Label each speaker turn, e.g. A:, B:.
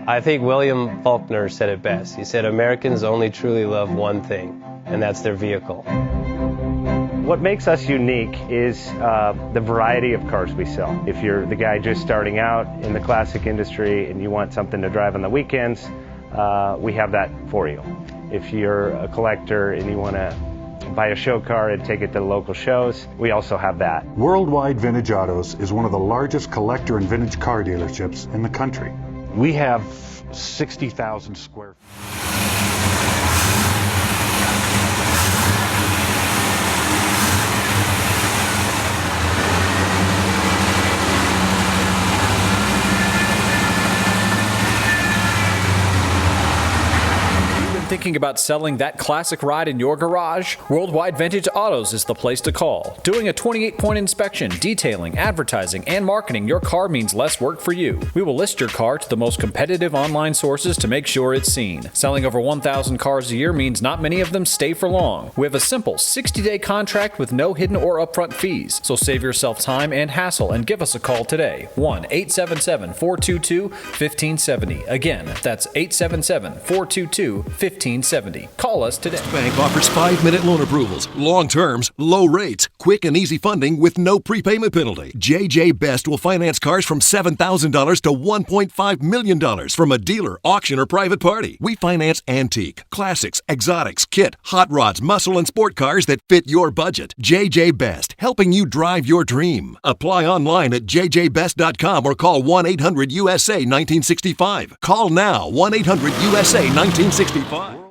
A: I think William Faulkner said it best. He said, Americans only truly love one thing, and that's their vehicle.
B: What makes us unique is the variety of cars we sell. If you're the guy just starting out in the classic industry and you want something to drive on the weekends, we have that for you. If you're a collector and you want to buy a show car and take it to the local shows, we also have that.
C: Worldwide Vintage Autos is one of the largest collector and vintage car dealerships in the country.
D: We have 60,000 square feet.
E: Thinking about selling that classic ride in your garage? Worldwide Vintage Autos is the place to call. Doing a 28-point inspection, detailing, advertising, and marketing your car means less work for you. We will list your car to the most competitive online sources to make sure it's seen. Selling over 1,000 cars a year means not many of them stay for long. We have a simple 60-day contract with no hidden or upfront fees. So save yourself time and hassle and give us a call today. 1-877-422-1570. Again, that's 877-422-1570. Call us today.
F: Bank offers 5-minute loan approvals, long terms, low rates, quick and easy funding with no prepayment penalty. JJ Best will finance cars from $7,000 to $1.5 million from a dealer, auction, or private party. We finance antique, classics, exotics, kit, hot rods, muscle, and sport cars that fit your budget. JJ Best, helping you drive your dream. Apply online at jjbest.com or call 1-800-USA-1965. Call now, 1-800-USA-1965.